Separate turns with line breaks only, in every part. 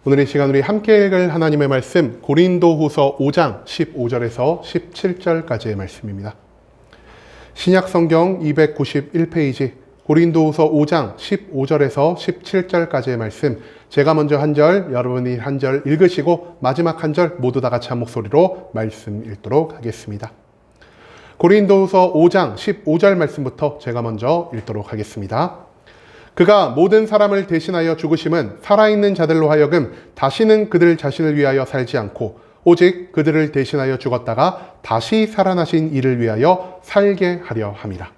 오늘 이 시간 우리 함께 읽을 하나님의 말씀 고린도후서 5장 15절에서 17절까지의 말씀입니다. 신약성경 291페이지 고린도후서 5장 15절에서 17절까지의 말씀, 제가 먼저 한 절, 여러분이 한 절 읽으시고 마지막 한 절 모두 다 같이 한 목소리로 말씀 읽도록 하겠습니다. 고린도후서 5장 15절 말씀부터 제가 먼저 읽도록 하겠습니다. 그가 모든 사람을 대신하여 죽으심은 살아있는 자들로 하여금 다시는 그들 자신을 위하여 살지 않고 오직 그들을 대신하여 죽었다가 다시 살아나신 이를 위하여 살게 하려 함이라.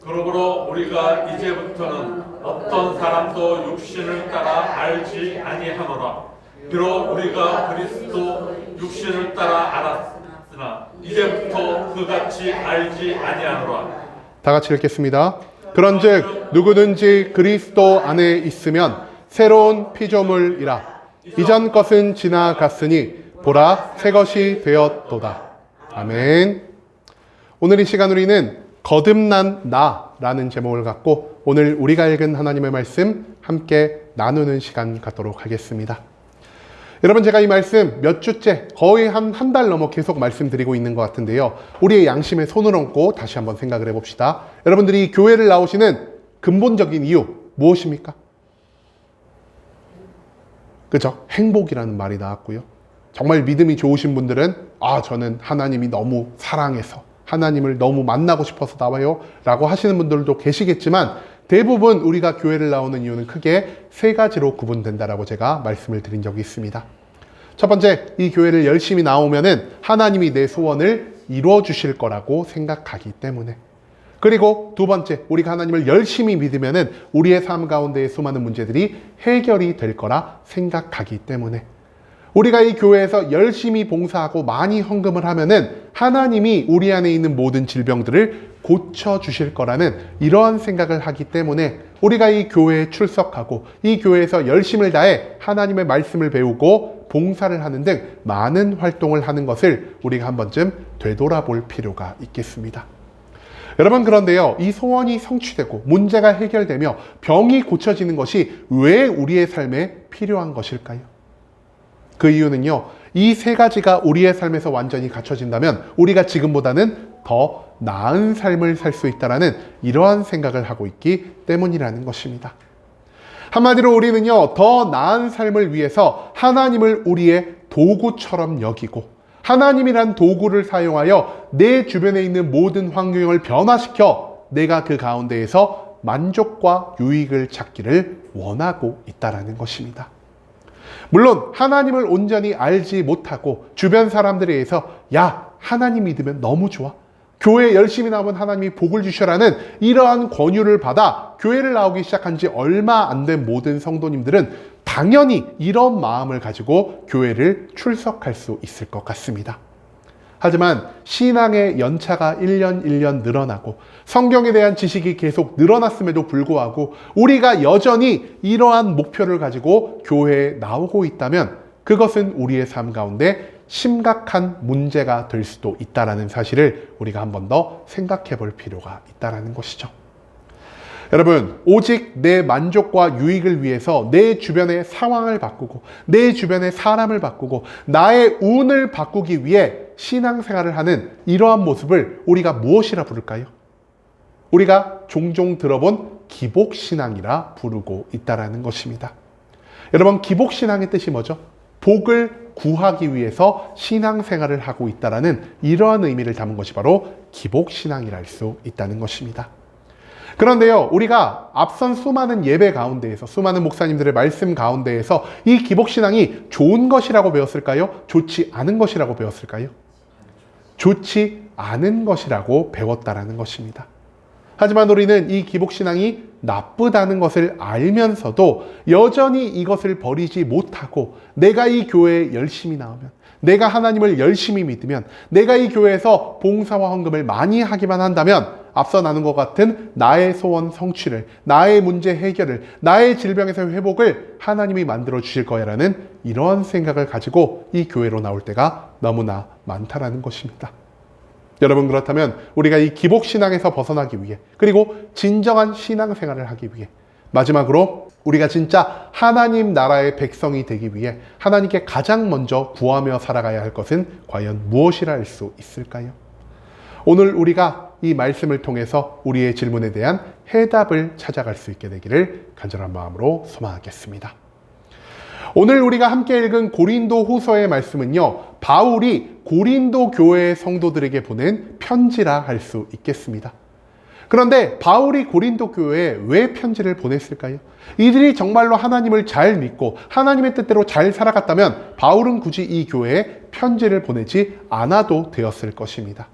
그러므로 우리가 이제부터는 어떤 사람도 육신을 따라 알지 아니하노라. 비록 우리가 그리스도 육신을 따라 알았으나 이제부터 그같이 알지 아니하노라.
다 같이 읽겠습니다. 그런즉 누구든지 그리스도 안에 있으면 새로운 피조물이라. 이전 것은 지나갔으니 보라 새 것이 되었도다. 아멘. 오늘 이 시간 우리는 거듭난 나라는 제목을 갖고 오늘 우리가 읽은 하나님의 말씀 함께 나누는 시간 갖도록 하겠습니다. 여러분, 제가 이 말씀 몇 주째 거의 한 달 넘어 계속 말씀드리고 있는 것 같은데요. 우리의 양심에 손을 얹고 다시 한번 생각을 해봅시다. 여러분들이 교회를 나오시는 근본적인 이유 무엇입니까? 그죠? 행복이라는 말이 나왔고요. 정말 믿음이 좋으신 분들은 저는 하나님이 너무 사랑해서 하나님을 너무 만나고 싶어서 나와요 라고 하시는 분들도 계시겠지만 대부분 우리가 교회를 나오는 이유는 크게 세 가지로 구분된다라고 제가 말씀을 드린 적이 있습니다. 첫 번째, 이 교회를 열심히 나오면은 하나님이 내 소원을 이루어 주실 거라고 생각하기 때문에. 그리고 두 번째, 우리가 하나님을 열심히 믿으면은 우리의 삶 가운데의 수많은 문제들이 해결이 될 거라 생각하기 때문에. 우리가 이 교회에서 열심히 봉사하고 많이 헌금을 하면은 하나님이 우리 안에 있는 모든 질병들을 고쳐주실 거라는 이러한 생각을 하기 때문에 우리가 이 교회에 출석하고 이 교회에서 열심을 다해 하나님의 말씀을 배우고 봉사를 하는 등 많은 활동을 하는 것을 우리가 한 번쯤 되돌아볼 필요가 있겠습니다. 여러분, 그런데요, 이 소원이 성취되고 문제가 해결되며 병이 고쳐지는 것이 왜 우리의 삶에 필요한 것일까요? 그 이유는요, 이 세 가지가 우리의 삶에서 완전히 갖춰진다면 우리가 지금보다는 더 나은 삶을 살 수 있다는 이러한 생각을 하고 있기 때문이라는 것입니다. 한마디로 우리는요, 더 나은 삶을 위해서 하나님을 우리의 도구처럼 여기고 하나님이란 도구를 사용하여 내 주변에 있는 모든 환경을 변화시켜 내가 그 가운데에서 만족과 유익을 찾기를 원하고 있다는 것입니다. 물론 하나님을 온전히 알지 못하고 주변 사람들에 의해서 야, 하나님 믿으면 너무 좋아, 교회 열심히 나오면 하나님이 복을 주셔라는 이러한 권유를 받아 교회를 나오기 시작한 지 얼마 안 된 모든 성도님들은 당연히 이런 마음을 가지고 교회를 출석할 수 있을 것 같습니다. 하지만 신앙의 연차가 1년 1년 늘어나고 성경에 대한 지식이 계속 늘어났음에도 불구하고 우리가 여전히 이러한 목표를 가지고 교회에 나오고 있다면 그것은 우리의 삶 가운데 심각한 문제가 될 수도 있다는 사실을 우리가 한 번 더 생각해 볼 필요가 있다는 것이죠. 여러분, 오직 내 만족과 유익을 위해서 내 주변의 상황을 바꾸고 내 주변의 사람을 바꾸고 나의 운을 바꾸기 위해 신앙생활을 하는 이러한 모습을 우리가 무엇이라 부를까요? 우리가 종종 들어본 기복신앙이라 부르고 있다는 것입니다. 여러분, 기복신앙의 뜻이 뭐죠? 복을 구하기 위해서 신앙생활을 하고 있다는 이러한 의미를 담은 것이 바로 기복신앙이라 할 수 있다는 것입니다. 그런데요, 우리가 앞선 수많은 예배 가운데에서 수많은 목사님들의 말씀 가운데에서 이 기복신앙이 좋은 것이라고 배웠을까요? 좋지 않은 것이라고 배웠을까요? 좋지 않은 것이라고 배웠다라는 것입니다. 하지만 우리는 이 기복신앙이 나쁘다는 것을 알면서도 여전히 이것을 버리지 못하고 내가 이 교회에 열심히 나오면, 내가 하나님을 열심히 믿으면, 내가 이 교회에서 봉사와 헌금을 많이 하기만 한다면 앞서 나눈 것 같은 나의 소원 성취를, 나의 문제 해결을, 나의 질병에서 회복을 하나님이 만들어 주실 거야라는 이러한 생각을 가지고 이 교회로 나올 때가 너무나 많다라는 것입니다. 여러분, 그렇다면 우리가 이 기복신앙에서 벗어나기 위해, 그리고 진정한 신앙생활을 하기 위해 마지막으로 우리가 진짜 하나님 나라의 백성이 되기 위해 하나님께 가장 먼저 구하며 살아가야 할 것은 과연 무엇이라 할 수 있을까요? 오늘 우리가 이 말씀을 통해서 우리의 질문에 대한 해답을 찾아갈 수 있게 되기를 간절한 마음으로 소망하겠습니다. 오늘 우리가 함께 읽은 고린도 후서의 말씀은요, 바울이 고린도 교회의 성도들에게 보낸 편지라 할 수 있겠습니다. 그런데 바울이 고린도 교회에 왜 편지를 보냈을까요? 이들이 정말로 하나님을 잘 믿고 하나님의 뜻대로 잘 살아갔다면 바울은 굳이 이 교회에 편지를 보내지 않아도 되었을 것입니다.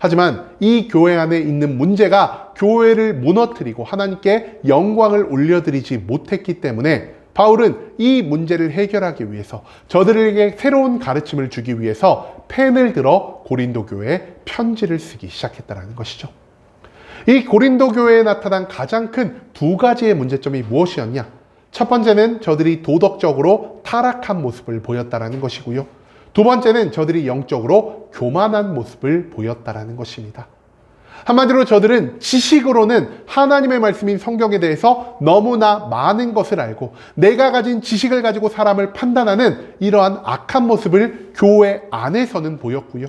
하지만 이 교회 안에 있는 문제가 교회를 무너뜨리고 하나님께 영광을 올려드리지 못했기 때문에 바울은 이 문제를 해결하기 위해서 저들에게 새로운 가르침을 주기 위해서 펜을 들어 고린도 교회에 편지를 쓰기 시작했다는 것이죠. 이 고린도 교회에 나타난 가장 큰 두 가지의 문제점이 무엇이었냐? 첫 번째는 저들이 도덕적으로 타락한 모습을 보였다는 것이고요. 두 번째는 저들이 영적으로 교만한 모습을 보였다는 것입니다. 한마디로 저들은 지식으로는 하나님의 말씀인 성경에 대해서 너무나 많은 것을 알고 내가 가진 지식을 가지고 사람을 판단하는 이러한 악한 모습을 교회 안에서는 보였고요.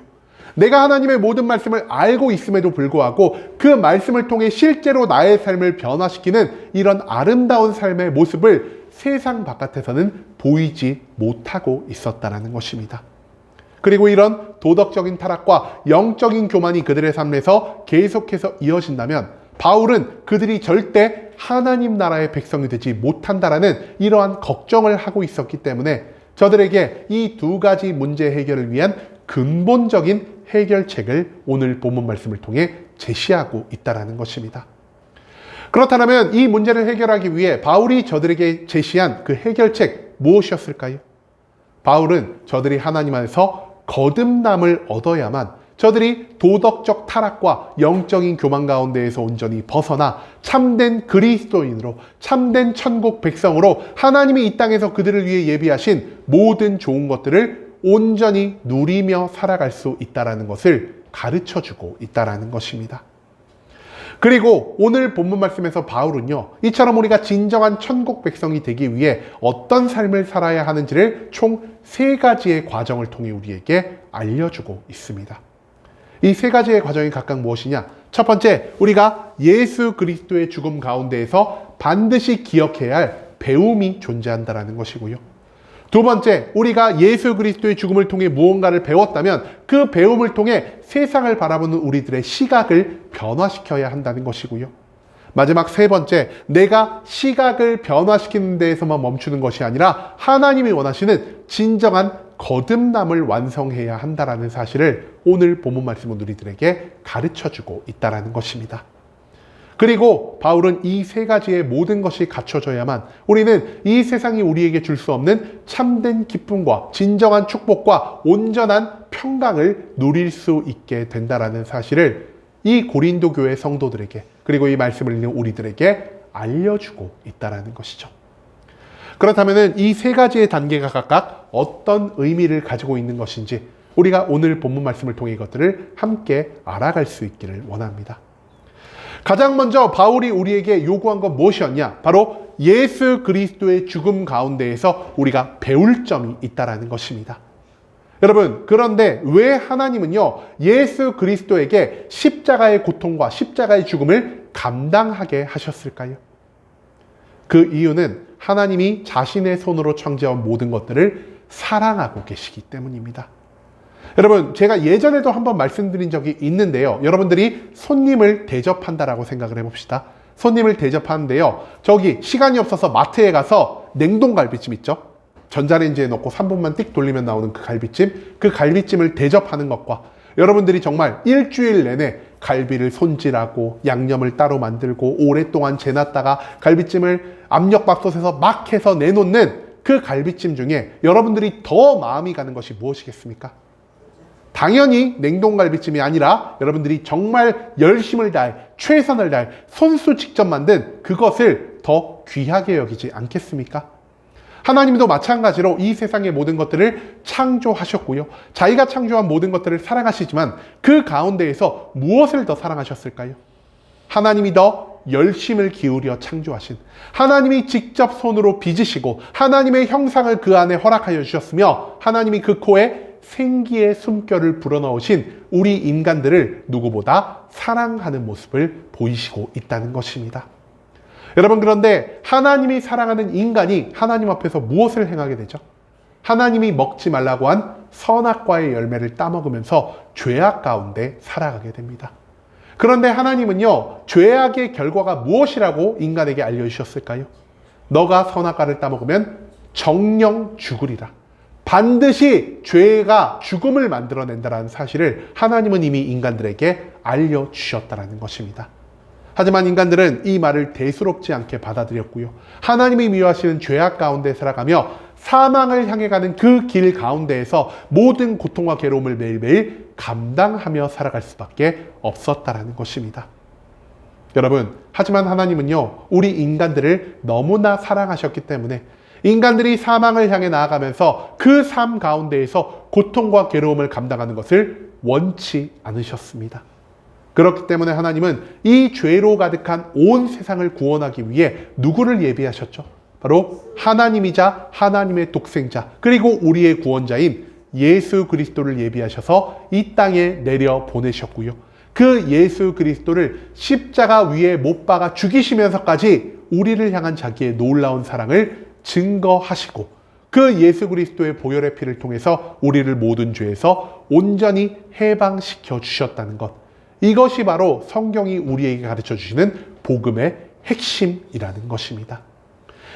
내가 하나님의 모든 말씀을 알고 있음에도 불구하고 그 말씀을 통해 실제로 나의 삶을 변화시키는 이런 아름다운 삶의 모습을 세상 바깥에서는 보이지 못하고 있었다는 것입니다. 그리고 이런 도덕적인 타락과 영적인 교만이 그들의 삶에서 계속해서 이어진다면 바울은 그들이 절대 하나님 나라의 백성이 되지 못한다라는 이러한 걱정을 하고 있었기 때문에 저들에게 이 두 가지 문제 해결을 위한 근본적인 해결책을 오늘 본문 말씀을 통해 제시하고 있다는 것입니다. 그렇다면 이 문제를 해결하기 위해 바울이 저들에게 제시한 그 해결책 무엇이었을까요? 바울은 저들이 하나님 안에서 거듭남을 얻어야만 저들이 도덕적 타락과 영적인 교만 가운데에서 온전히 벗어나 참된 그리스도인으로 참된 천국 백성으로 하나님이 이 땅에서 그들을 위해 예비하신 모든 좋은 것들을 온전히 누리며 살아갈 수 있다는 것을 가르쳐주고 있다는 것입니다. 그리고 오늘 본문 말씀에서 바울은요, 이처럼 우리가 진정한 천국 백성이 되기 위해 어떤 삶을 살아야 하는지를 총 3가지의 과정을 통해 우리에게 알려주고 있습니다. 이 3가지의 과정이 각각 무엇이냐? 첫 번째, 우리가 예수 그리스도의 죽음 가운데에서 반드시 기억해야 할 배움이 존재한다는 것이고요. 두 번째, 우리가 예수 그리스도의 죽음을 통해 무언가를 배웠다면 그 배움을 통해 세상을 바라보는 우리들의 시각을 변화시켜야 한다는 것이고요. 마지막 세 번째, 내가 시각을 변화시키는 데에서만 멈추는 것이 아니라 하나님이 원하시는 진정한 거듭남을 완성해야 한다는 사실을 오늘 본문 말씀은 우리들에게 가르쳐주고 있다는 것입니다. 그리고 바울은 이 3가지의 모든 것이 갖춰져야만 우리는 이 세상이 우리에게 줄 수 없는 참된 기쁨과 진정한 축복과 온전한 평강을 누릴 수 있게 된다는 사실을 이 고린도 교회 성도들에게 그리고 이 말씀을 읽는 우리들에게 알려주고 있다는 것이죠. 그렇다면 이 3가지의 단계가 각각 어떤 의미를 가지고 있는 것인지 우리가 오늘 본문 말씀을 통해 이것들을 함께 알아갈 수 있기를 원합니다. 가장 먼저 바울이 우리에게 요구한 건 무엇이었냐? 바로 예수 그리스도의 죽음 가운데에서 우리가 배울 점이 있다는 것입니다. 여러분, 그런데 왜 하나님은요, 예수 그리스도에게 십자가의 고통과 십자가의 죽음을 감당하게 하셨을까요? 그 이유는 하나님이 자신의 손으로 창조한 모든 것들을 사랑하고 계시기 때문입니다. 여러분, 제가 예전에도 한번 말씀드린 적이 있는데요. 여러분들이 손님을 대접한다라고 생각을 해봅시다. 손님을 대접하는데요. 저기 시간이 없어서 마트에 가서 냉동갈비찜 있죠? 전자레인지에 넣고 3분만 띡 돌리면 나오는 그 갈비찜. 그 갈비찜을 대접하는 것과 여러분들이 정말 일주일 내내 갈비를 손질하고 양념을 따로 만들고 오랫동안 재놨다가 갈비찜을 압력밥솥에서 막 해서 내놓는 그 갈비찜 중에 여러분들이 더 마음이 가는 것이 무엇이겠습니까? 당연히 냉동갈비찜이 아니라 여러분들이 정말 열심을 다해 최선을 다해 손수 직접 만든 그것을 더 귀하게 여기지 않겠습니까? 하나님도 마찬가지로 이 세상의 모든 것들을 창조하셨고요. 자기가 창조한 모든 것들을 사랑하시지만 그 가운데에서 무엇을 더 사랑하셨을까요? 하나님이 더 열심을 기울여 창조하신, 하나님이 직접 손으로 빚으시고 하나님의 형상을 그 안에 허락하여 주셨으며 하나님이 그 코에 생기의 숨결을 불어넣으신 우리 인간들을 누구보다 사랑하는 모습을 보이시고 있다는 것입니다. 여러분, 그런데 하나님이 사랑하는 인간이 하나님 앞에서 무엇을 행하게 되죠? 하나님이 먹지 말라고 한 선악과의 열매를 따먹으면서 죄악 가운데 살아가게 됩니다. 그런데 하나님은요, 죄악의 결과가 무엇이라고 인간에게 알려주셨을까요? 너가 선악과를 따먹으면 정령 죽으리라. 반드시 죄가 죽음을 만들어낸다는 사실을 하나님은 이미 인간들에게 알려주셨다는 것입니다. 하지만 인간들은 이 말을 대수롭지 않게 받아들였고요. 하나님이 미워하시는 죄악 가운데 살아가며 사망을 향해 가는 그 길 가운데에서 모든 고통과 괴로움을 매일매일 감당하며 살아갈 수밖에 없었다라는 것입니다. 여러분, 하지만 하나님은요, 우리 인간들을 너무나 사랑하셨기 때문에 인간들이 사망을 향해 나아가면서 그 삶 가운데에서 고통과 괴로움을 감당하는 것을 원치 않으셨습니다. 그렇기 때문에 하나님은 이 죄로 가득한 온 세상을 구원하기 위해 누구를 예비하셨죠? 바로 하나님이자 하나님의 독생자, 그리고 우리의 구원자인 예수 그리스도를 예비하셔서 이 땅에 내려 보내셨고요. 그 예수 그리스도를 십자가 위에 못 박아 죽이시면서까지 우리를 향한 자기의 놀라운 사랑을 증거하시고, 그 예수 그리스도의 보혈의 피를 통해서 우리를 모든 죄에서 온전히 해방시켜 주셨다는 것. 이것이 바로 성경이 우리에게 가르쳐 주시는 복음의 핵심이라는 것입니다.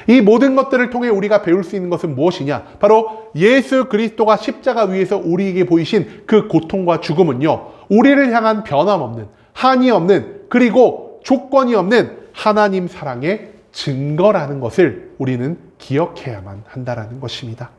이 모든 것들을 통해 우리가 배울 수 있는 것은 무엇이냐? 바로 예수 그리스도가 십자가 위에서 우리에게 보이신 그 고통과 죽음은요, 우리를 향한 변함없는, 한이 없는, 그리고 조건이 없는 하나님 사랑의 증거라는 것을 우리는 기억해야만 한다는 것입니다.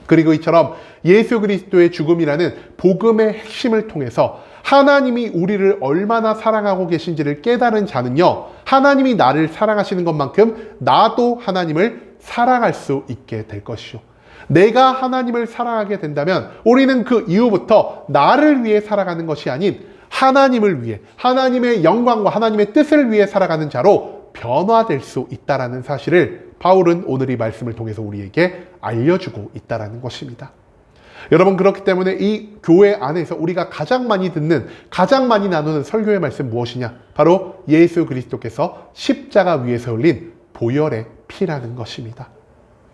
그리고 이처럼 예수 그리스도의 죽음이라는 복음의 핵심을 통해서 하나님이 우리를 얼마나 사랑하고 계신지를 깨달은 자는요, 하나님이 나를 사랑하시는 것만큼 나도 하나님을 사랑할 수 있게 될 것이죠. 내가 하나님을 사랑하게 된다면 우리는 그 이후부터 나를 위해 살아가는 것이 아닌 하나님을 위해, 하나님의 영광과 하나님의 뜻을 위해 살아가는 자로 변화될 수 있다는 사실을 바울은 오늘 이 말씀을 통해서 우리에게 알려주고 있다는 것입니다. 여러분, 그렇기 때문에 이 교회 안에서 우리가 가장 많이 듣는, 가장 많이 나누는 설교의 말씀 무엇이냐? 바로 예수 그리스도께서 십자가 위에서 흘린 보혈의 피라는 것입니다.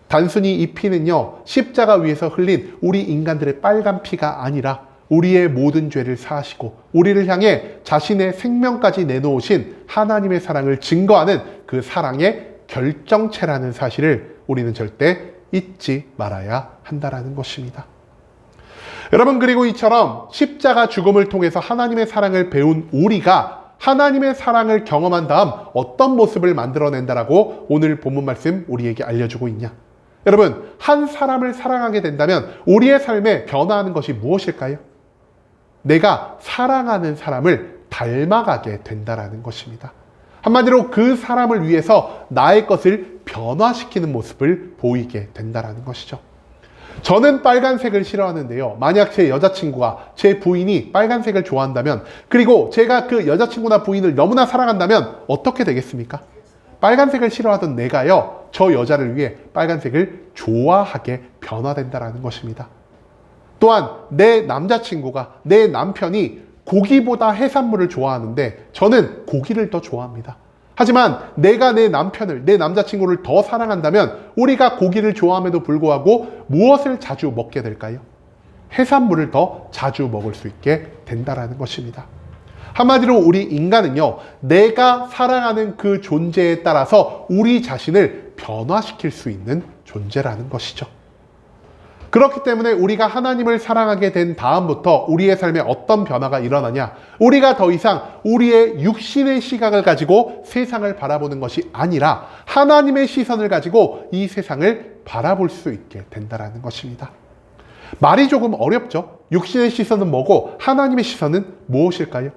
단순히 이 피는요, 십자가 위에서 흘린 우리 인간들의 빨간 피가 아니라 우리의 모든 죄를 사하시고 우리를 향해 자신의 생명까지 내놓으신 하나님의 사랑을 증거하는 그 사랑의 결정체라는 사실을 우리는 절대 잊지 말아야 한다는 것입니다. 여러분, 그리고 이처럼 십자가 죽음을 통해서 하나님의 사랑을 배운 우리가 하나님의 사랑을 경험한 다음 어떤 모습을 만들어낸다라고 오늘 본문 말씀 우리에게 알려주고 있냐? 여러분, 한 사람을 사랑하게 된다면 우리의 삶에 변화하는 것이 무엇일까요? 내가 사랑하는 사람을 닮아가게 된다라는 것입니다. 한마디로 그 사람을 위해서 나의 것을 변화시키는 모습을 보이게 된다라는 것이죠. 저는 빨간색을 싫어하는데요, 만약 제 여자친구가, 제 부인이 빨간색을 좋아한다면, 그리고 제가 그 여자친구나 부인을 너무나 사랑한다면 어떻게 되겠습니까? 빨간색을 싫어하던 내가요, 저 여자를 위해 빨간색을 좋아하게 변화된다는 것입니다. 또한 내 남자친구가, 내 남편이 고기보다 해산물을 좋아하는데 저는 고기를 더 좋아합니다. 하지만 내가 내 남편을, 내 남자친구를 더 사랑한다면 우리가 고기를 좋아함에도 불구하고 무엇을 자주 먹게 될까요? 해산물을 더 자주 먹을 수 있게 된다는 것입니다. 한마디로 우리 인간은요, 내가 사랑하는 그 존재에 따라서 우리 자신을 변화시킬 수 있는 존재라는 것이죠. 그렇기 때문에 우리가 하나님을 사랑하게 된 다음부터 우리의 삶에 어떤 변화가 일어나냐? 우리가 더 이상 우리의 육신의 시각을 가지고 세상을 바라보는 것이 아니라 하나님의 시선을 가지고 이 세상을 바라볼 수 있게 된다는 것입니다. 말이 조금 어렵죠? 육신의 시선은 뭐고 하나님의 시선은 무엇일까요?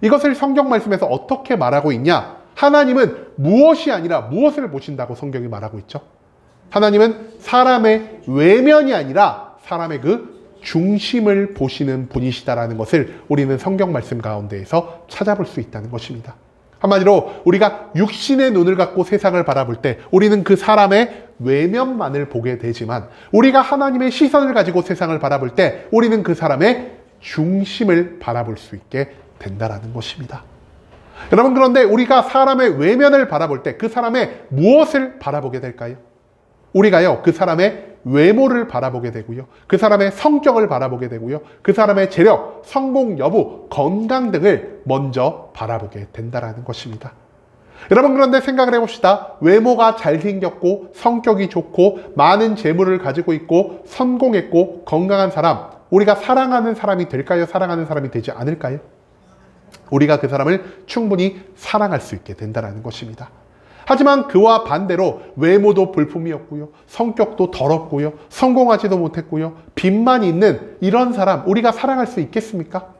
이것을 성경 말씀에서 어떻게 말하고 있냐? 하나님은 무엇이 아니라 무엇을 보신다고 성경이 말하고 있죠? 하나님은 사람의 외면이 아니라 사람의 그 중심을 보시는 분이시다라는 것을 우리는 성경 말씀 가운데에서 찾아볼 수 있다는 것입니다. 한마디로 우리가 육신의 눈을 갖고 세상을 바라볼 때 우리는 그 사람의 외면만을 보게 되지만, 우리가 하나님의 시선을 가지고 세상을 바라볼 때 우리는 그 사람의 중심을 바라볼 수 있게 된다는 것입니다. 여러분, 그런데 우리가 사람의 외면을 바라볼 때 그 사람의 무엇을 바라보게 될까요? 우리가요, 그 사람의 외모를 바라보게 되고요, 그 사람의 성격을 바라보게 되고요, 그 사람의 재력, 성공 여부, 건강 등을 먼저 바라보게 된다는 것입니다. 여러분, 그런데 생각을 해봅시다. 외모가 잘생겼고 성격이 좋고 많은 재물을 가지고 있고 성공했고 건강한 사람, 우리가 사랑하는 사람이 될까요? 사랑하는 사람이 되지 않을까요? 우리가 그 사람을 충분히 사랑할 수 있게 된다는 것입니다. 하지만 그와 반대로 외모도 불품이었고요, 성격도 더럽고요, 성공하지도 못했고요, 빚만 있는 이런 사람, 우리가 사랑할 수 있겠습니까?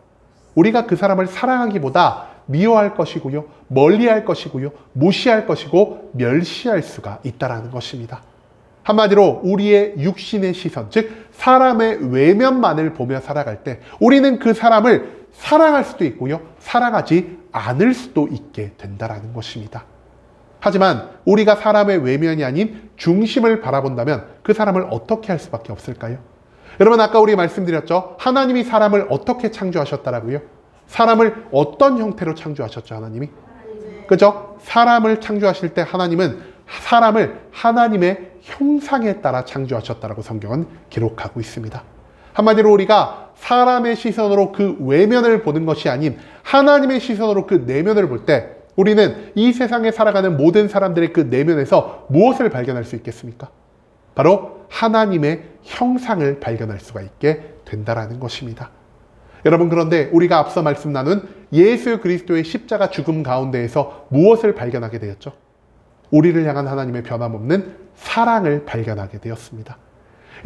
우리가 그 사람을 사랑하기보다 미워할 것이고요, 멀리할 것이고요, 무시할 것이고 멸시할 수가 있다는 것입니다. 한마디로 우리의 육신의 시선, 즉 사람의 외면만을 보며 살아갈 때 우리는 그 사람을 사랑할 수도 있고요, 사랑하지 않을 수도 있게 된다는 것입니다. 하지만 우리가 사람의 외면이 아닌 중심을 바라본다면 그 사람을 어떻게 할 수밖에 없을까요? 여러분, 아까 우리 말씀드렸죠? 하나님이 사람을 어떻게 창조하셨다라고요? 사람을 어떤 형태로 창조하셨죠, 하나님이? 그죠? 사람을 창조하실 때 하나님은 사람을 하나님의 형상에 따라 창조하셨다라고 성경은 기록하고 있습니다. 한마디로 우리가 사람의 시선으로 그 외면을 보는 것이 아닌 하나님의 시선으로 그 내면을 볼 때 우리는 이 세상에 살아가는 모든 사람들의 그 내면에서 무엇을 발견할 수 있겠습니까? 바로 하나님의 형상을 발견할 수가 있게 된다는 것입니다. 여러분, 그런데 우리가 앞서 말씀 나눈 예수 그리스도의 십자가 죽음 가운데에서 무엇을 발견하게 되었죠? 우리를 향한 하나님의 변함없는 사랑을 발견하게 되었습니다.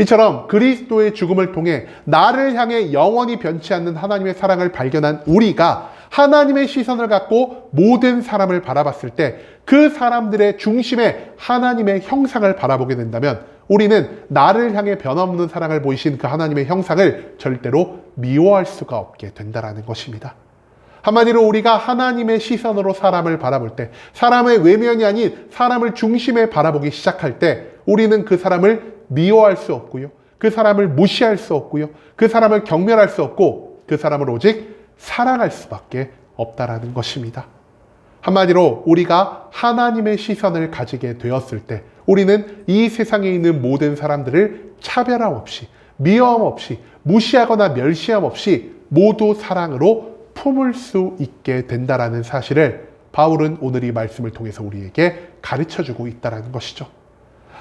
이처럼 그리스도의 죽음을 통해 나를 향해 영원히 변치 않는 하나님의 사랑을 발견한 우리가 하나님의 시선을 갖고 모든 사람을 바라봤을 때 그 사람들의 중심에 하나님의 형상을 바라보게 된다면 우리는 나를 향해 변함없는 사랑을 보이신 그 하나님의 형상을 절대로 미워할 수가 없게 된다는 것입니다. 한마디로 우리가 하나님의 시선으로 사람을 바라볼 때, 사람의 외면이 아닌 사람을 중심에 바라보기 시작할 때 우리는 그 사람을 미워할 수 없고요, 그 사람을 무시할 수 없고요, 그 사람을 경멸할 수 없고 그 사람을 오직 사랑할 수밖에 없다라는 것입니다. 한마디로 우리가 하나님의 시선을 가지게 되었을 때 우리는 이 세상에 있는 모든 사람들을 차별함 없이, 미워함 없이, 무시하거나 멸시함 없이 모두 사랑으로 품을 수 있게 된다라는 사실을 바울은 오늘 이 말씀을 통해서 우리에게 가르쳐주고 있다는 것이죠.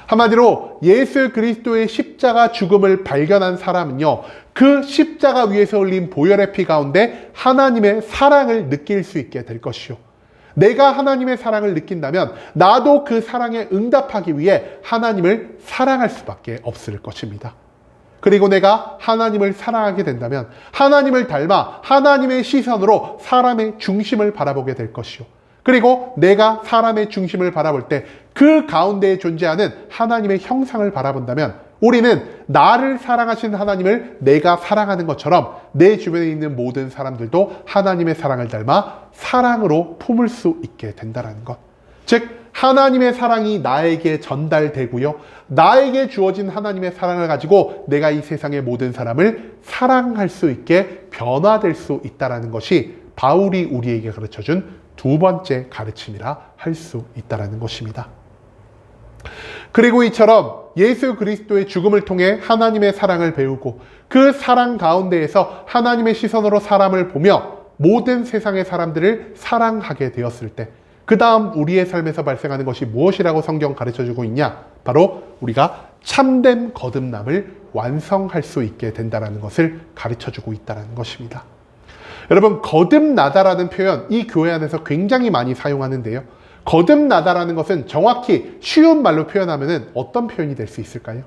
한마디로 예수 그리스도의 십자가 죽음을 발견한 사람은요, 그 십자가 위에서 흘린 보혈의 피 가운데 하나님의 사랑을 느낄 수 있게 될 것이요, 내가 하나님의 사랑을 느낀다면 나도 그 사랑에 응답하기 위해 하나님을 사랑할 수밖에 없을 것입니다. 그리고 내가 하나님을 사랑하게 된다면 하나님을 닮아 하나님의 시선으로 사람의 중심을 바라보게 될 것이요, 그리고 내가 사람의 중심을 바라볼 때 그 가운데에 존재하는 하나님의 형상을 바라본다면 우리는 나를 사랑하신 하나님을 내가 사랑하는 것처럼 내 주변에 있는 모든 사람들도 하나님의 사랑을 닮아 사랑으로 품을 수 있게 된다는 것. 즉 하나님의 사랑이 나에게 전달되고요, 나에게 주어진 하나님의 사랑을 가지고 내가 이 세상의 모든 사람을 사랑할 수 있게 변화될 수 있다는 것이 바울이 우리에게 가르쳐준 두 번째 가르침이라 할 수 있다는 것입니다. 그리고 이처럼 예수 그리스도의 죽음을 통해 하나님의 사랑을 배우고 그 사랑 가운데에서 하나님의 시선으로 사람을 보며 모든 세상의 사람들을 사랑하게 되었을 때 그 다음 우리의 삶에서 발생하는 것이 무엇이라고 성경 가르쳐주고 있냐? 바로 우리가 참된 거듭남을 완성할 수 있게 된다는 것을 가르쳐주고 있다는 것입니다. 여러분, 거듭나다라는 표현 이 교회 안에서 굉장히 많이 사용하는데요, 거듭나다라는 것은 정확히 쉬운 말로 표현하면 어떤 표현이 될 수 있을까요?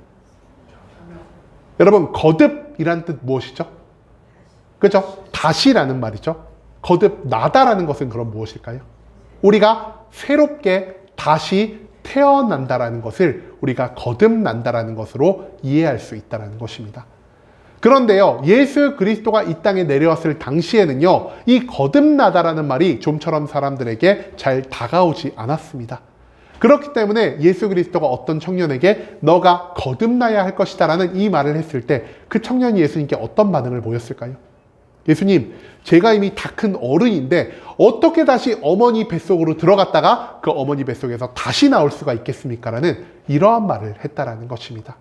여러분, 거듭이란 뜻 무엇이죠? 그죠? 다시라는 말이죠. 거듭나다라는 것은 그럼 무엇일까요? 우리가 새롭게 다시 태어난다라는 것을 우리가 거듭난다라는 것으로 이해할 수 있다는 것입니다. 그런데요, 예수 그리스도가 이 땅에 내려왔을 당시에는요, 이 거듭나다라는 말이 좀처럼 사람들에게 잘 다가오지 않았습니다. 그렇기 때문에 예수 그리스도가 어떤 청년에게 너가 거듭나야 할 것이다 라는 이 말을 했을 때 그 청년이 예수님께 어떤 반응을 보였을까요? 예수님, 제가 이미 다 큰 어른인데 어떻게 다시 어머니 뱃속으로 들어갔다가 그 어머니 뱃속에서 다시 나올 수가 있겠습니까? 라는 이러한 말을 했다라는 것입니다.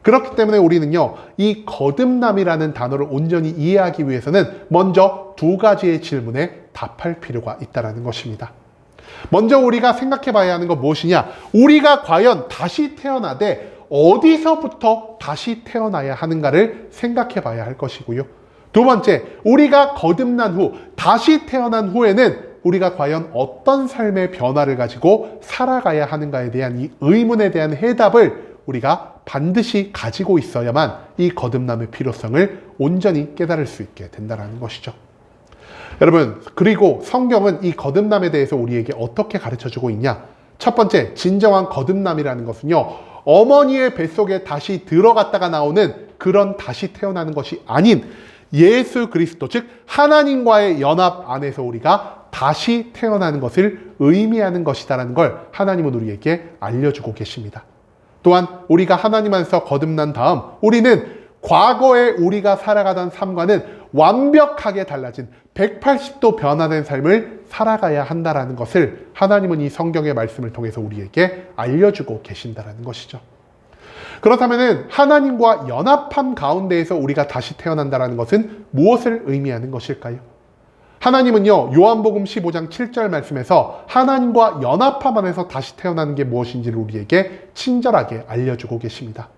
그렇기 때문에 우리는요, 이 거듭남이라는 단어를 온전히 이해하기 위해서는 먼저 두 가지의 질문에 답할 필요가 있다는 것입니다. 먼저 우리가 생각해 봐야 하는 건 무엇이냐? 우리가 과연 다시 태어나되 어디서부터 다시 태어나야 하는가를 생각해 봐야 할 것이고요. 두 번째, 우리가 거듭난 후, 다시 태어난 후에는 우리가 과연 어떤 삶의 변화를 가지고 살아가야 하는가에 대한 이 의문에 대한 해답을 우리가 반드시 가지고 있어야만 이 거듭남의 필요성을 온전히 깨달을 수 있게 된다는 것이죠. 여러분, 그리고 성경은 이 거듭남에 대해서 우리에게 어떻게 가르쳐주고 있냐? 첫 번째, 진정한 거듭남이라는 것은요, 어머니의 뱃속에 다시 들어갔다가 나오는 그런 다시 태어나는 것이 아닌 예수 그리스도, 즉 하나님과의 연합 안에서 우리가 다시 태어나는 것을 의미하는 것이다라는 걸 하나님은 우리에게 알려주고 계십니다. 또한 우리가 하나님 안에서 거듭난 다음 우리는 과거에 우리가 살아가던 삶과는 완벽하게 달라진 180도 변화된 삶을 살아가야 한다라는 것을 하나님은 이 성경의 말씀을 통해서 우리에게 알려주고 계신다라는 것이죠. 그렇다면 하나님과 연합함 가운데에서 우리가 다시 태어난다는 것은 무엇을 의미하는 것일까요? 하나님은요, 요한복음 15장 7절 말씀에서 하나님과 연합함 안에서 다시 태어나는 게 무엇인지를 우리에게 친절하게 알려주고 계십니다.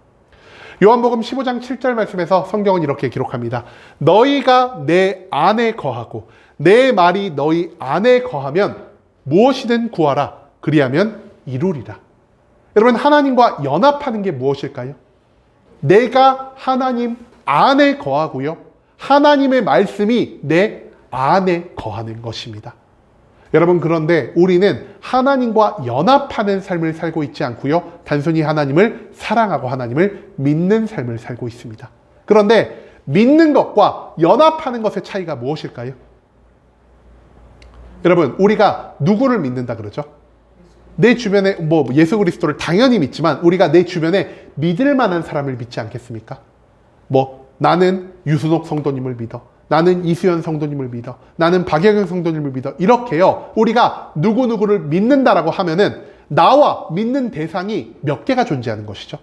요한복음 15장 7절 말씀에서 성경은 이렇게 기록합니다. 너희가 내 안에 거하고 내 말이 너희 안에 거하면 무엇이든 구하라. 그리하면 이루리라. 여러분, 하나님과 연합하는 게 무엇일까요? 내가 하나님 안에 거하고요, 하나님의 말씀이 내 안에 거하는 것입니다. 여러분, 그런데 우리는 하나님과 연합하는 삶을 살고 있지 않고요, 단순히 하나님을 사랑하고 하나님을 믿는 삶을 살고 있습니다. 그런데 믿는 것과 연합하는 것의 차이가 무엇일까요? 여러분, 우리가 누구를 믿는다 그러죠? 내 주변에 예수 그리스도를 당연히 믿지만 우리가 내 주변에 믿을 만한 사람을 믿지 않겠습니까? 나는 유순옥 성도님을 믿어, 나는 이수연 성도님을 믿어, 나는 박예경 성도님을 믿어, 이렇게요, 우리가 누구누구를 믿는다라고 하면은 나와 믿는 대상이 몇 개가 존재하는 것이죠?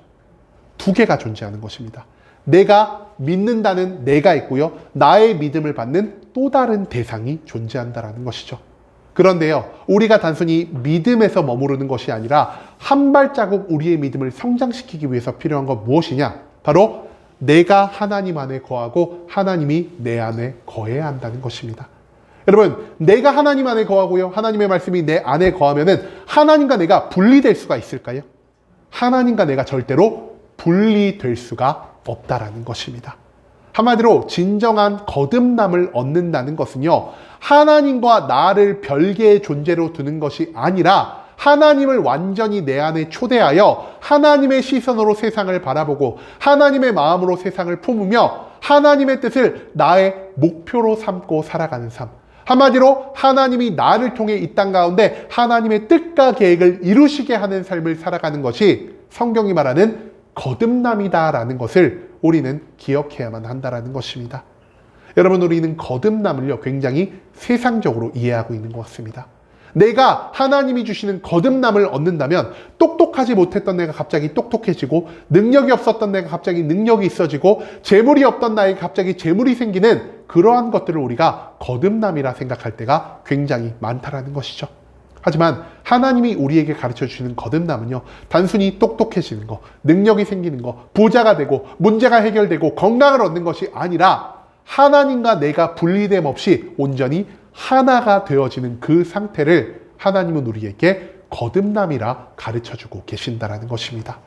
두 개가 존재하는 것입니다. 내가 믿는다는 내가 있고요, 나의 믿음을 받는 또 다른 대상이 존재한다라는 것이죠. 그런데요, 우리가 단순히 믿음에서 머무르는 것이 아니라 한 발자국 우리의 믿음을 성장시키기 위해서 필요한 건 무엇이냐? 바로 내가 하나님 안에 거하고 하나님이 내 안에 거해야 한다는 것입니다. 여러분, 내가 하나님 안에 거하고요, 하나님의 말씀이 내 안에 거하면은 하나님과 내가 분리될 수가 있을까요? 하나님과 내가 절대로 분리될 수가 없다라는 것입니다. 한마디로 진정한 거듭남을 얻는다는 것은요, 하나님과 나를 별개의 존재로 두는 것이 아니라 하나님을 완전히 내 안에 초대하여 하나님의 시선으로 세상을 바라보고 하나님의 마음으로 세상을 품으며 하나님의 뜻을 나의 목표로 삼고 살아가는 삶. 한마디로 하나님이 나를 통해 이 땅 가운데 하나님의 뜻과 계획을 이루시게 하는 삶을 살아가는 것이 성경이 말하는 거듭남이다라는 것을 우리는 기억해야만 한다는 것입니다. 여러분, 우리는 거듭남을요, 굉장히 세상적으로 이해하고 있는 것 같습니다. 내가 하나님이 주시는 거듭남을 얻는다면 똑똑하지 못했던 내가 갑자기 똑똑해지고, 능력이 없었던 내가 갑자기 능력이 있어지고, 재물이 없던 나에게 갑자기 재물이 생기는 그러한 것들을 우리가 거듭남이라 생각할 때가 굉장히 많다라는 것이죠. 하지만 하나님이 우리에게 가르쳐 주시는 거듭남은요, 단순히 똑똑해지는 거, 능력이 생기는 거, 부자가 되고 문제가 해결되고 건강을 얻는 것이 아니라 하나님과 내가 분리됨 없이 온전히 하나가 되어지는 그 상태를 하나님은 우리에게 거듭남이라 가르쳐주고 계신다라는 것입니다.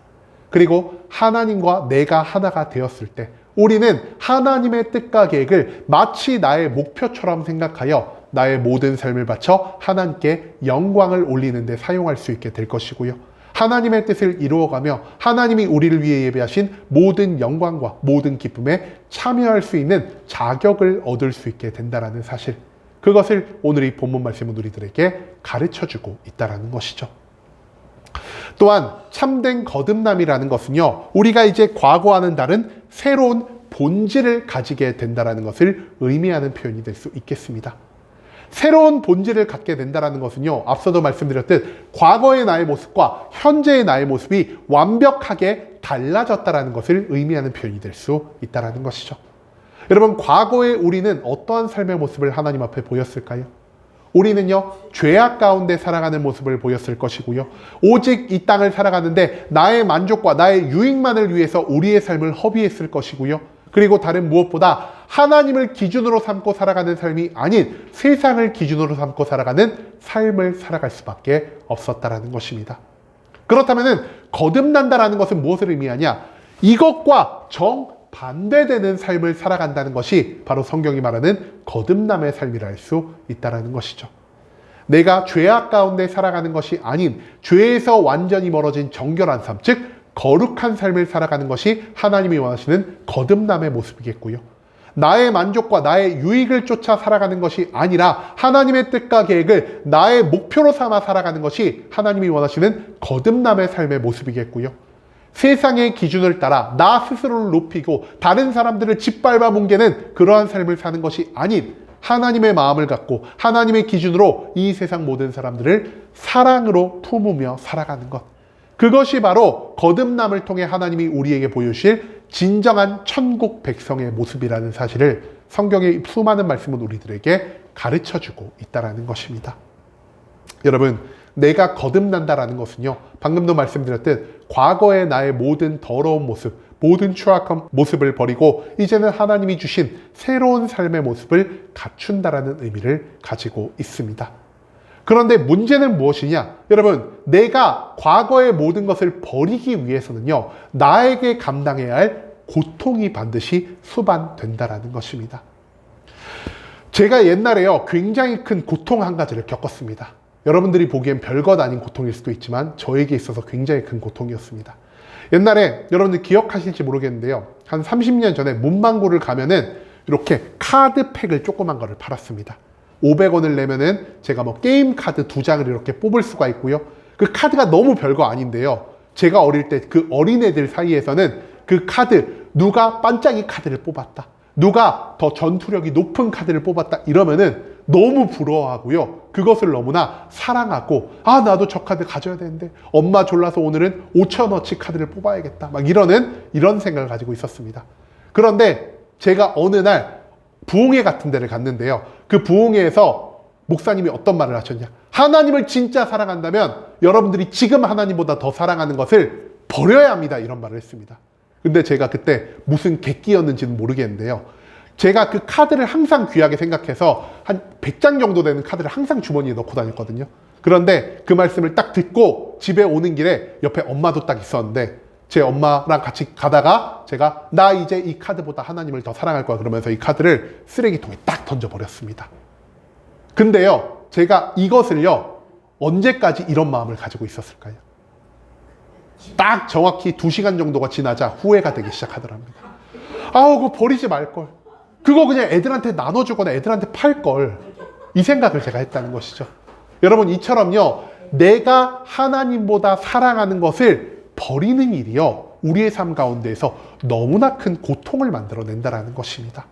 그리고 하나님과 내가 하나가 되었을 때 우리는 하나님의 뜻과 계획을 마치 나의 목표처럼 생각하여 나의 모든 삶을 바쳐 하나님께 영광을 올리는 데 사용할 수 있게 될 것이고요, 하나님의 뜻을 이루어가며 하나님이 우리를 위해 예배하신 모든 영광과 모든 기쁨에 참여할 수 있는 자격을 얻을 수 있게 된다는 사실, 그것을 오늘 이 본문 말씀은 우리들에게 가르쳐주고 있다는 것이죠. 또한 참된 거듭남이라는 것은요, 우리가 이제 과거와는 다른 새로운 본질을 가지게 된다는 것을 의미하는 표현이 될 수 있겠습니다. 새로운 본질을 갖게 된다는 것은요, 앞서도 말씀드렸듯 과거의 나의 모습과 현재의 나의 모습이 완벽하게 달라졌다는 것을 의미하는 표현이 될 수 있다는 것이죠. 여러분, 과거에 우리는 어떠한 삶의 모습을 하나님 앞에 보였을까요? 우리는요, 죄악 가운데 살아가는 모습을 보였을 것이고요, 오직 이 땅을 살아가는데 나의 만족과 나의 유익만을 위해서 우리의 삶을 허비했을 것이고요, 그리고 다른 무엇보다 하나님을 기준으로 삼고 살아가는 삶이 아닌 세상을 기준으로 삼고 살아가는 삶을 살아갈 수밖에 없었다라는 것입니다. 그렇다면 거듭난다라는 것은 무엇을 의미하냐? 이것과 정반대되는 삶을 살아간다는 것이 바로 성경이 말하는 거듭남의 삶이라 할 수 있다는 것이죠. 내가 죄악 가운데 살아가는 것이 아닌 죄에서 완전히 멀어진 정결한 삶, 즉 거룩한 삶을 살아가는 것이 하나님이 원하시는 거듭남의 모습이겠고요, 나의 만족과 나의 유익을 쫓아 살아가는 것이 아니라 하나님의 뜻과 계획을 나의 목표로 삼아 살아가는 것이 하나님이 원하시는 거듭남의 삶의 모습이겠고요, 세상의 기준을 따라 나 스스로를 높이고 다른 사람들을 짓밟아 뭉개는 그러한 삶을 사는 것이 아닌 하나님의 마음을 갖고 하나님의 기준으로 이 세상 모든 사람들을 사랑으로 품으며 살아가는 것, 그것이 바로 거듭남을 통해 하나님이 우리에게 보여주실 진정한 천국 백성의 모습이라는 사실을 성경의 수많은 말씀은 우리들에게 가르쳐주고 있다는 것입니다. 여러분, 내가 거듭난다라는 것은요, 방금도 말씀드렸듯 과거의 나의 모든 더러운 모습, 모든 추악한 모습을 버리고 이제는 하나님이 주신 새로운 삶의 모습을 갖춘다라는 의미를 가지고 있습니다. 그런데 문제는 무엇이냐? 여러분, 내가 과거의 모든 것을 버리기 위해서는요, 나에게 감당해야 할 고통이 반드시 수반된다라는 것입니다. 제가 옛날에요, 굉장히 큰 고통 한 가지를 겪었습니다. 여러분들이 보기엔 별것 아닌 고통일 수도 있지만 저에게 있어서 굉장히 큰 고통이었습니다. 옛날에 여러분들 기억하실지 모르겠는데요, 한 30년 전에 문방구를 가면은 이렇게 카드팩을 조그만 거를 팔았습니다. 500원을 내면은 제가 뭐 게임 카드 2장을 이렇게 뽑을 수가 있고요, 그 카드가 너무 별거 아닌데요, 제가 어릴 때 그 어린애들 사이에서는 그 카드, 누가 반짝이 카드를 뽑았다, 누가 더 전투력이 높은 카드를 뽑았다 이러면은 너무 부러워하고요, 그것을 너무나 사랑하고, 아 나도 저 카드 가져야 되는데 엄마 졸라서 오늘은 5,000원어치 카드를 뽑아야겠다, 막 이런 생각을 가지고 있었습니다. 그런데 제가 어느 날 부흥회 같은 데를 갔는데요, 그 부흥회에서 목사님이 어떤 말을 하셨냐? 하나님을 진짜 사랑한다면 여러분들이 지금 하나님보다 더 사랑하는 것을 버려야 합니다, 이런 말을 했습니다. 근데 제가 그때 무슨 객기였는지는 모르겠는데요, 제가 그 카드를 항상 귀하게 생각해서 한 100장 정도 되는 카드를 항상 주머니에 넣고 다녔거든요. 그런데 그 말씀을 딱 듣고 집에 오는 길에 옆에 엄마도 딱 있었는데, 제 엄마랑 같이 가다가 제가 나 이제 이 카드보다 하나님을 더 사랑할 거야 그러면서 이 카드를 쓰레기통에 딱 던져버렸습니다. 근데요, 제가 이것을요, 언제까지 이런 마음을 가지고 있었을까요? 딱 정확히 2시간 정도가 지나자 후회가 되기 시작하더랍니다. 아우, 그거 버리지 말걸, 그거 그냥 애들한테 나눠주거나 애들한테 팔걸, 이 생각을 제가 했다는 것이죠. 여러분, 이처럼요, 내가 하나님보다 사랑하는 것을 버리는 일이요, 우리의 삶 가운데에서 너무나 큰 고통을 만들어낸다는 것입니다.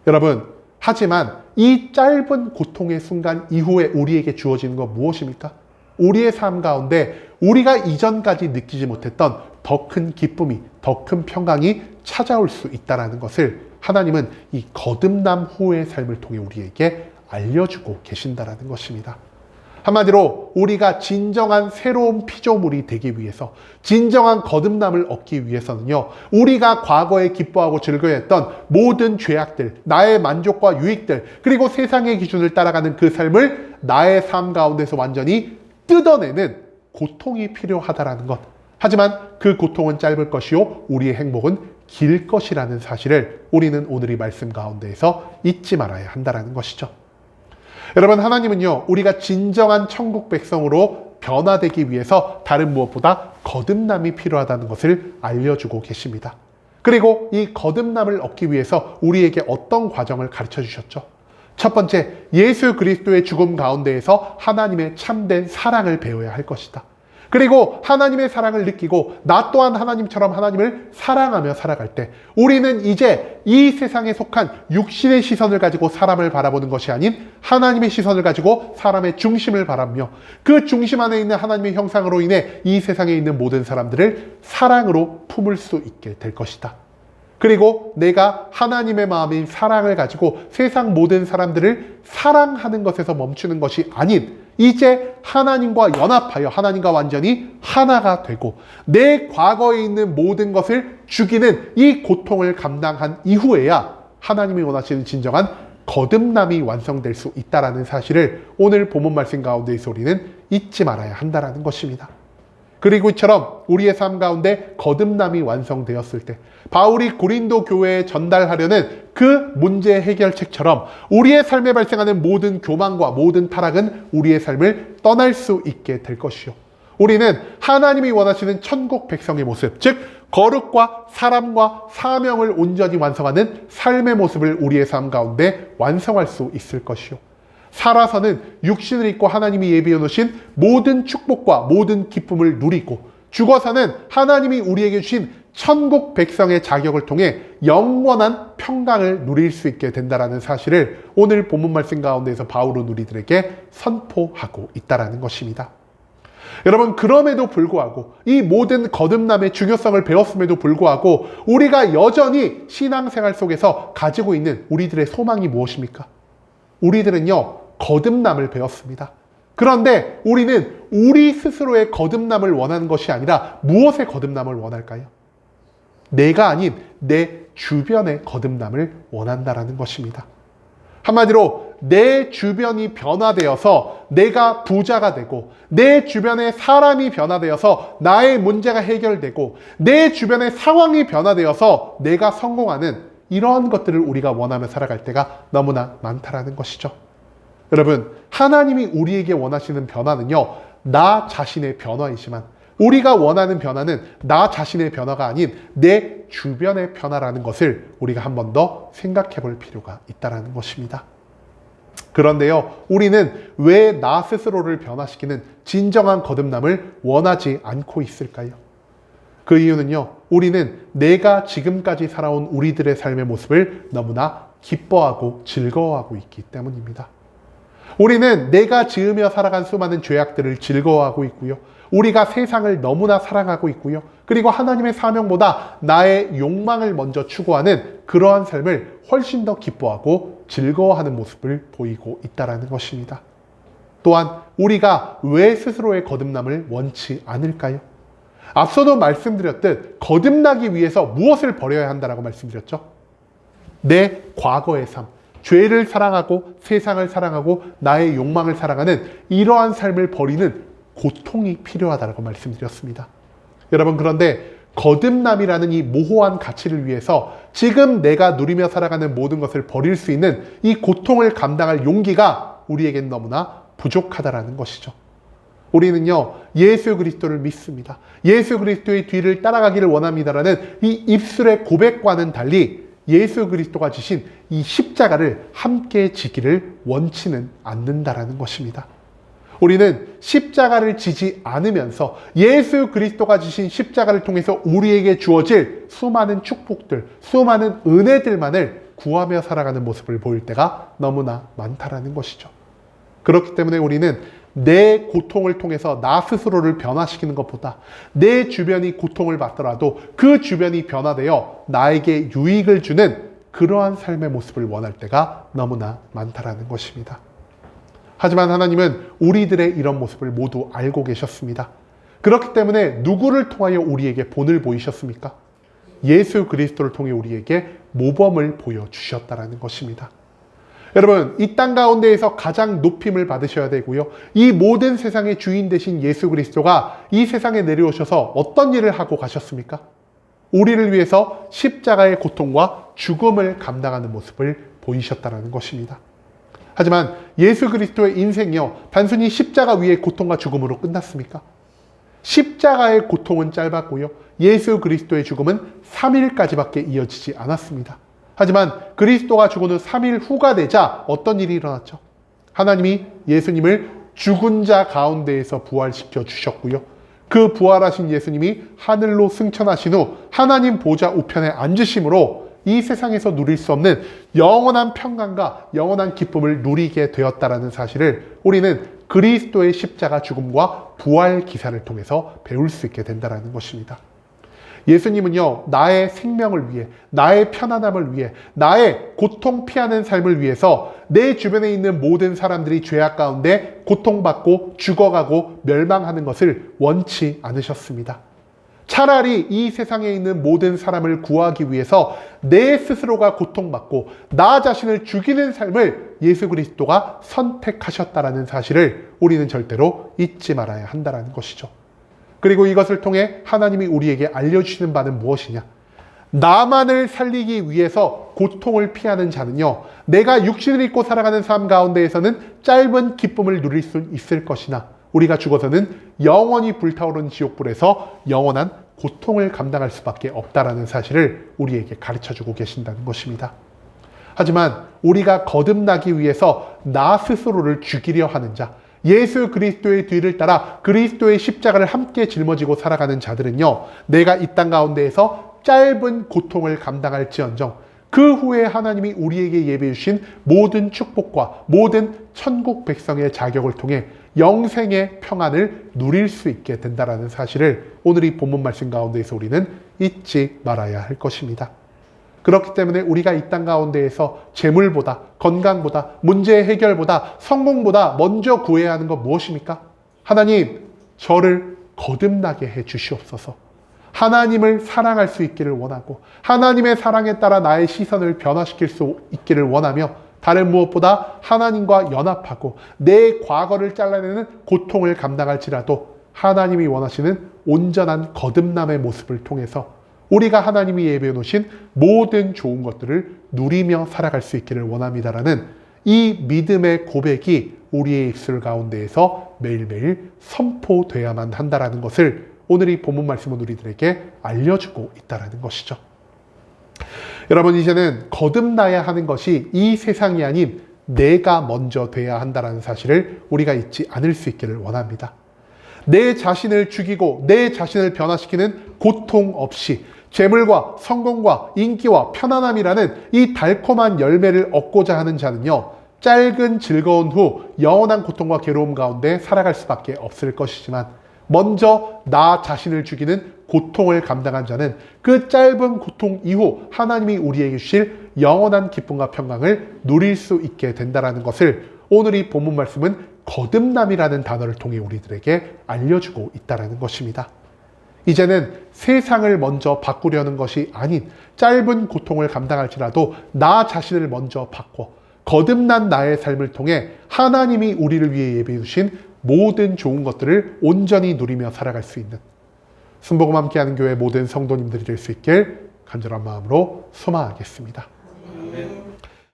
여러분, 하지만 이 짧은 고통의 순간 이후에 우리에게 주어지는 건 무엇입니까? 우리의 삶 가운데 우리가 이전까지 느끼지 못했던 더 큰 기쁨이, 더 큰 평강이 찾아올 수 있다는 것을 하나님은 이 거듭남 후의 삶을 통해 우리에게 알려주고 계신다는 것입니다. 한마디로 우리가 진정한 새로운 피조물이 되기 위해서, 진정한 거듭남을 얻기 위해서는요, 우리가 과거에 기뻐하고 즐거워했던 모든 죄악들, 나의 만족과 유익들, 그리고 세상의 기준을 따라가는 그 삶을 나의 삶 가운데서 완전히 뜯어내는 고통이 필요하다는 것. 하지만 그 고통은 짧을 것이요, 우리의 행복은 길 것이라는 사실을 우리는 오늘 이 말씀 가운데에서 잊지 말아야 한다는 것이죠. 여러분, 하나님은요, 우리가 진정한 천국 백성으로 변화되기 위해서 다른 무엇보다 거듭남이 필요하다는 것을 알려주고 계십니다. 그리고 이 거듭남을 얻기 위해서 우리에게 어떤 과정을 가르쳐 주셨죠? 첫 번째, 예수 그리스도의 죽음 가운데에서 하나님의 참된 사랑을 배워야 할 것이다. 그리고 하나님의 사랑을 느끼고 나 또한 하나님처럼 하나님을 사랑하며 살아갈 때 우리는 이제 이 세상에 속한 육신의 시선을 가지고 사람을 바라보는 것이 아닌 하나님의 시선을 가지고 사람의 중심을 바라며 그 중심 안에 있는 하나님의 형상으로 인해 이 세상에 있는 모든 사람들을 사랑으로 품을 수 있게 될 것이다. 그리고 내가 하나님의 마음인 사랑을 가지고 세상 모든 사람들을 사랑하는 것에서 멈추는 것이 아닌 이제 하나님과 연합하여 하나님과 완전히 하나가 되고 내 과거에 있는 모든 것을 죽이는 이 고통을 감당한 이후에야 하나님이 원하시는 진정한 거듭남이 완성될 수 있다는 사실을 오늘 본문 말씀 가운데에서 우리는 잊지 말아야 한다는 것입니다. 그리고 이처럼 우리의 삶 가운데 거듭남이 완성되었을 때 바울이 고린도 교회에 전달하려는 그 문제 해결책처럼 우리의 삶에 발생하는 모든 교만과 모든 타락은 우리의 삶을 떠날 수 있게 될 것이요. 우리는 하나님이 원하시는 천국 백성의 모습, 즉 거룩과 사랑과 사명을 온전히 완성하는 삶의 모습을 우리의 삶 가운데 완성할 수 있을 것이요. 살아서는 육신을 입고 하나님이 예비해 놓으신 모든 축복과 모든 기쁨을 누리고 죽어서는 하나님이 우리에게 주신 천국 백성의 자격을 통해 영원한 평강을 누릴 수 있게 된다는 사실을 오늘 본문 말씀 가운데에서 바울은 우리들에게 선포하고 있다는 것입니다. 여러분, 그럼에도 불구하고 이 모든 거듭남의 중요성을 배웠음에도 불구하고 우리가 여전히 신앙생활 속에서 가지고 있는 우리들의 소망이 무엇입니까? 우리들은요, 거듭남을 배웠습니다. 그런데 우리는 우리 스스로의 거듭남을 원하는 것이 아니라 무엇의 거듭남을 원할까요? 내가 아닌 내 주변의 거듭남을 원한다는 것입니다. 한마디로 내 주변이 변화되어서 내가 부자가 되고 내 주변의 사람이 변화되어서 나의 문제가 해결되고 내 주변의 상황이 변화되어서 내가 성공하는 이러한 것들을 우리가 원하며 살아갈 때가 너무나 많다라는 것이죠. 여러분, 하나님이 우리에게 원하시는 변화는요, 나 자신의 변화이지만 우리가 원하는 변화는 나 자신의 변화가 아닌 내 주변의 변화라는 것을 우리가 한 번 더 생각해 볼 필요가 있다는 것입니다. 그런데요, 우리는 왜 나 스스로를 변화시키는 진정한 거듭남을 원하지 않고 있을까요? 그 이유는요, 우리는 내가 지금까지 살아온 우리들의 삶의 모습을 너무나 기뻐하고 즐거워하고 있기 때문입니다. 우리는 내가 지으며 살아간 수많은 죄악들을 즐거워하고 있고요. 우리가 세상을 너무나 사랑하고 있고요. 그리고 하나님의 사명보다 나의 욕망을 먼저 추구하는 그러한 삶을 훨씬 더 기뻐하고 즐거워하는 모습을 보이고 있다는 것입니다. 또한 우리가 왜 스스로의 거듭남을 원치 않을까요? 앞서도 말씀드렸듯 거듭나기 위해서 무엇을 버려야 한다고 말씀드렸죠? 내 과거의 삶, 죄를 사랑하고 세상을 사랑하고 나의 욕망을 사랑하는 이러한 삶을 버리는 고통이 필요하다고 말씀드렸습니다. 여러분, 그런데 거듭남이라는 이 모호한 가치를 위해서 지금 내가 누리며 살아가는 모든 것을 버릴 수 있는 이 고통을 감당할 용기가 우리에겐 너무나 부족하다라는 것이죠. 우리는요, 예수 그리스도를 믿습니다. 예수 그리스도의 뒤를 따라가기를 원합니다라는 이 입술의 고백과는 달리 예수 그리스도가 지신 이 십자가를 함께 지기를 원치는 않는다라는 것입니다. 우리는 십자가를 지지 않으면서 예수 그리스도가 지신 십자가를 통해서 우리에게 주어질 수많은 축복들, 수많은 은혜들만을 구하며 살아가는 모습을 보일 때가 너무나 많다라는 것이죠. 그렇기 때문에 우리는 내 고통을 통해서 나 스스로를 변화시키는 것보다 내 주변이 고통을 받더라도 그 주변이 변화되어 나에게 유익을 주는 그러한 삶의 모습을 원할 때가 너무나 많다라는 것입니다. 하지만 하나님은 우리들의 이런 모습을 모두 알고 계셨습니다. 그렇기 때문에 누구를 통하여 우리에게 본을 보이셨습니까? 예수 그리스도를 통해 우리에게 모범을 보여주셨다는 것입니다. 여러분, 이 땅 가운데에서 가장 높임을 받으셔야 되고요. 이 모든 세상의 주인 되신 예수 그리스도가 이 세상에 내려오셔서 어떤 일을 하고 가셨습니까? 우리를 위해서 십자가의 고통과 죽음을 감당하는 모습을 보이셨다는 것입니다. 하지만 예수 그리스도의 인생이요, 단순히 십자가 위의 고통과 죽음으로 끝났습니까? 십자가의 고통은 짧았고요, 예수 그리스도의 죽음은 3일까지밖에 이어지지 않았습니다. 하지만 그리스도가 죽은 후 3일 후가 되자 어떤 일이 일어났죠? 하나님이 예수님을 죽은 자 가운데에서 부활시켜 주셨고요, 그 부활하신 예수님이 하늘로 승천하신 후 하나님 보좌 우편에 앉으심으로 이 세상에서 누릴 수 없는 영원한 평강과 영원한 기쁨을 누리게 되었다라는 사실을 우리는 그리스도의 십자가 죽음과 부활 기사를 통해서 배울 수 있게 된다는 것입니다. 예수님은요, 나의 생명을 위해, 나의 편안함을 위해, 나의 고통 피하는 삶을 위해서 내 주변에 있는 모든 사람들이 죄악 가운데 고통받고 죽어가고 멸망하는 것을 원치 않으셨습니다. 차라리 이 세상에 있는 모든 사람을 구하기 위해서 내 스스로가 고통받고 나 자신을 죽이는 삶을 예수 그리스도가 선택하셨다라는 사실을 우리는 절대로 잊지 말아야 한다는 것이죠. 그리고 이것을 통해 하나님이 우리에게 알려주시는 바는 무엇이냐? 나만을 살리기 위해서 고통을 피하는 자는요, 내가 육신을 입고 살아가는 삶 가운데에서는 짧은 기쁨을 누릴 수 있을 것이나 우리가 죽어서는 영원히 불타오르는 지옥불에서 영원한 고통을 감당할 수밖에 없다라는 사실을 우리에게 가르쳐주고 계신다는 것입니다. 하지만 우리가 거듭나기 위해서 나 스스로를 죽이려 하는 자, 예수 그리스도의 뒤를 따라 그리스도의 십자가를 함께 짊어지고 살아가는 자들은요, 내가 이 땅 가운데에서 짧은 고통을 감당할지언정 그 후에 하나님이 우리에게 예배해 주신 모든 축복과 모든 천국 백성의 자격을 통해 영생의 평안을 누릴 수 있게 된다는 사실을 오늘 이 본문 말씀 가운데에서 우리는 잊지 말아야 할 것입니다. 그렇기 때문에 우리가 이 땅 가운데에서 재물보다, 건강보다, 문제 해결보다, 성공보다 먼저 구해야 하는 건 무엇입니까? 하나님, 저를 거듭나게 해 주시옵소서. 하나님을 사랑할 수 있기를 원하고 하나님의 사랑에 따라 나의 시선을 변화시킬 수 있기를 원하며 다른 무엇보다 하나님과 연합하고 내 과거를 잘라내는 고통을 감당할지라도 하나님이 원하시는 온전한 거듭남의 모습을 통해서 우리가 하나님이 예배해 놓으신 모든 좋은 것들을 누리며 살아갈 수 있기를 원합니다라는 이 믿음의 고백이 우리의 입술 가운데에서 매일매일 선포돼야만 한다라는 것을 오늘 이 본문 말씀은 우리들에게 알려주고 있다는 것이죠. 여러분, 이제는 거듭나야 하는 것이 이 세상이 아닌 내가 먼저 돼야 한다는 사실을 우리가 잊지 않을 수 있기를 원합니다. 내 자신을 죽이고 내 자신을 변화시키는 고통 없이 재물과 성공과 인기와 편안함이라는 이 달콤한 열매를 얻고자 하는 자는요, 짧은 즐거운 후 영원한 고통과 괴로움 가운데 살아갈 수밖에 없을 것이지만 먼저 나 자신을 죽이는 고통을 감당한 자는 그 짧은 고통 이후 하나님이 우리에게 주실 영원한 기쁨과 평강을 누릴 수 있게 된다는 것을 오늘 이 본문 말씀은 거듭남이라는 단어를 통해 우리들에게 알려주고 있다는 것입니다. 이제는 세상을 먼저 바꾸려는 것이 아닌 짧은 고통을 감당할지라도 나 자신을 먼저 바꿔 거듭난 나의 삶을 통해 하나님이 우리를 위해 예비해 주신 모든 좋은 것들을 온전히 누리며 살아갈 수 있는 순복음 함께하는 교회 모든 성도님들이 될 수 있길 간절한 마음으로 소망하겠습니다.
아멘.